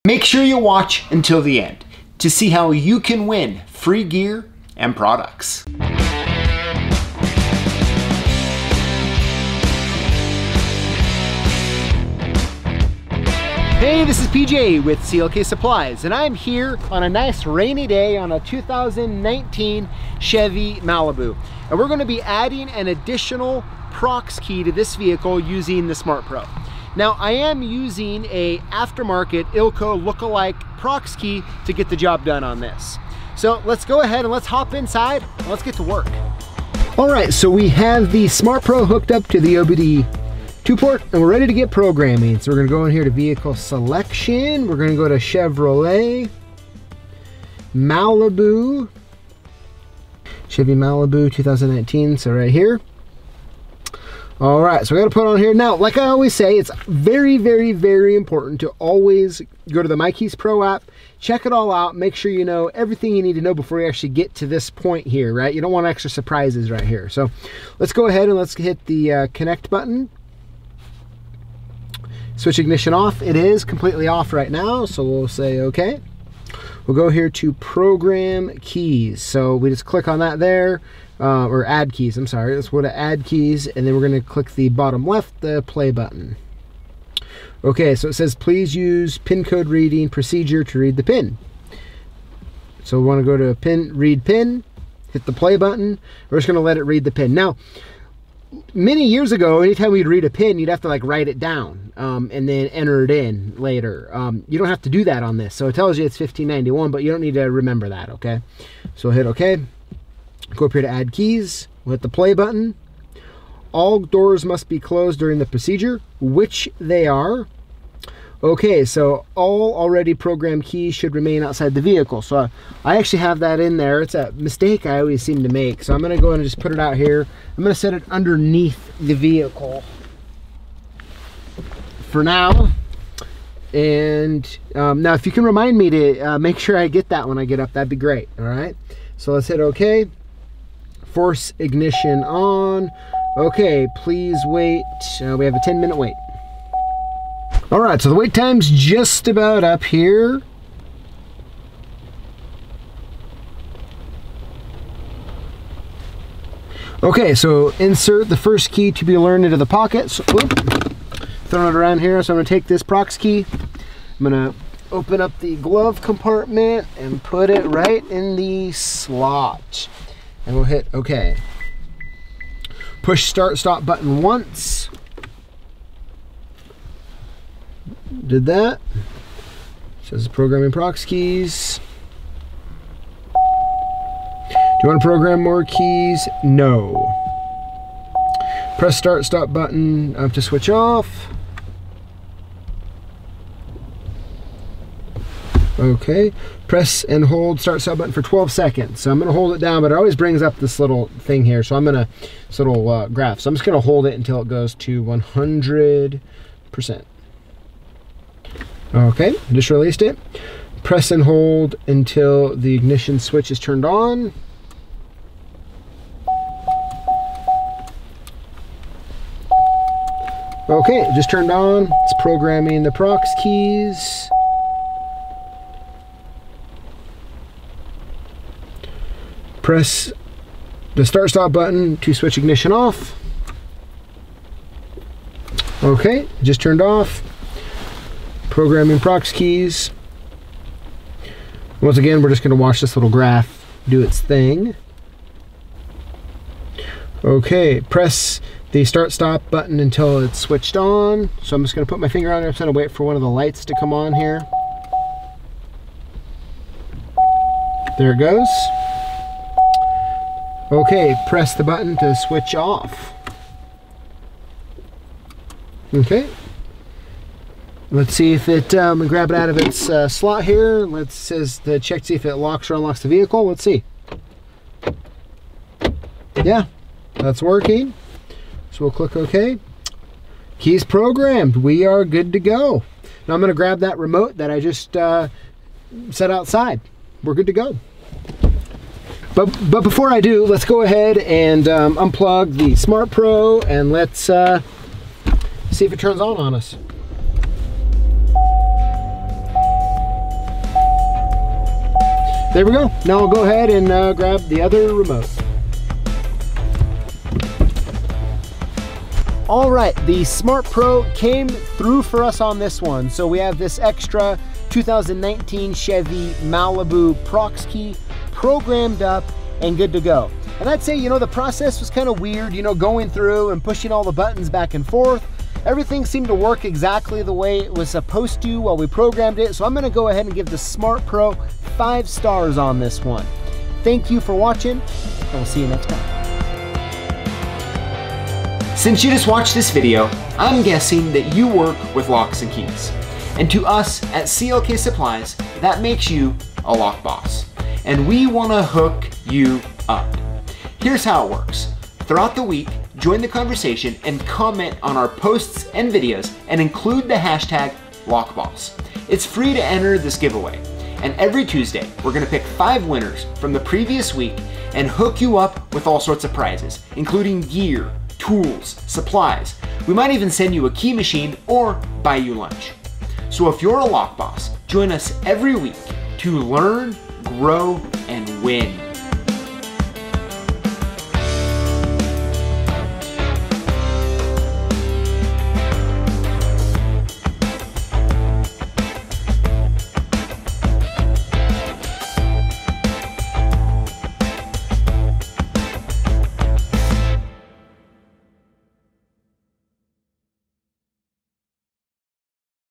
Make sure you watch until the end to see how you can win free gear and products. Hey, this is PJ with CLK Supplies, and I'm here on a nice rainy day on a 2019 Chevy Malibu. And we're going to be adding an additional Prox key to this vehicle using the SmartPRO. Now, I am using a aftermarket Ilco lookalike Prox key to get the job done on this. So let's go ahead and let's hop inside and let's get to work. All right, so we have the SmartPRO hooked up to the OBD 2-port and we're ready to get programming. So we're gonna go in here to vehicle selection. We're gonna go to Chevrolet, Malibu, Chevy Malibu 2019, so right here. All right, so we gotta put on here. Now, like I always say, it's very, very, very important to always go to the MyKeys Pro app, check it all out, make sure you know everything you need to know before you actually get to this point here, right? You don't want extra surprises right here. So let's go ahead and let's hit the connect button. Switch ignition off. It is completely off right now, so we'll say okay. We'll go here to program keys. So we just click on that there, or add keys, I'm sorry. Let's go to add keys, and then we're gonna click the bottom left, the play button. Okay, so it says please use pin code reading procedure to read the pin. So we wanna go to read pin, hit the play button. We're just gonna let it read the pin. Now, many years ago, anytime we'd read a pin, you'd have to like write it down and then enter it in later. You don't have to do that on this. So it tells you it's 1591, but you don't need to remember that, okay? So we'll hit okay. Go up here to add keys. We'll hit the play button. All doors must be closed during the procedure, which they are. Okay, so all already programmed keys should remain outside the vehicle. So I actually have that in there. It's a mistake I always seem to make. So I'm gonna go ahead and just put it out here. I'm gonna set it underneath the vehicle for now. And now if you can remind me to make sure I get that when I get up, that'd be great, all right? So let's hit okay. Force ignition on. Okay, please wait. We have a 10-minute wait. All right, so the wait time's just about up here. Okay, so insert the first key to be learned into the pocket. So, throwing it around here. So I'm gonna take this Prox key. I'm gonna open up the glove compartment and put it right in the slot. And we'll hit okay. Push start stop button once. Did that. Says programming Prox keys. Do you want to program more keys? No. Press start stop button to switch off. Okay. Press and hold start stop button for 12 seconds. So I'm going to hold it down, but it always brings up this little thing here. So I'm going to, this little graph. So I'm just going to hold it until it goes to 100%. Okay, just released it. Press and hold until the ignition switch is turned on. Okay, it just turned on. It's programming the Prox keys. Press the start stop button to switch ignition off. Okay, it just turned off. Programming Prox keys. Once again, we're just going to watch this little graph do its thing. Okay, press the start stop button until it's switched on. So I'm just going to put my finger on there. I'm just going to wait for one of the lights to come on here. There it goes. Okay, press the button to switch off. Okay. Let's see if it, grab it out of its slot here. Let's says to check to see if it locks or unlocks the vehicle. Let's see. Yeah, that's working. So we'll click OK. Keys programmed. We are good to go. Now I'm going to grab that remote that I just set outside. We're good to go. But before I do, let's go ahead and unplug the SmartPRO and let's see if it turns on us. there we go. Now I'll go ahead and grab the other remote. All right, the SmartPRO came through for us on this one. So we have this extra 2019 Chevy Malibu Prox key programmed up and good to go. And I'd say, you know, the process was kind of weird, you know, going through and pushing all the buttons back and forth. Everything seemed to work exactly the way it was supposed to while we programmed it. So I'm gonna go ahead and give the SmartPRO 5 stars on this one. Thank you for watching, and we'll see you next time. Since you just watched this video, I'm guessing that you work with locks and keys. And to us at CLK Supplies, that makes you a lock boss. And we wanna hook you up. Here's how it works. Throughout the week, join the conversation and comment on our posts and videos and include the hashtag Lockboss. It's free to enter this giveaway. And every Tuesday, we're gonna pick 5 winners from the previous week and hook you up with all sorts of prizes, including gear, tools, supplies. We might even send you a key machine or buy you lunch. So if you're a lock boss, join us every week to learn, grow, and win.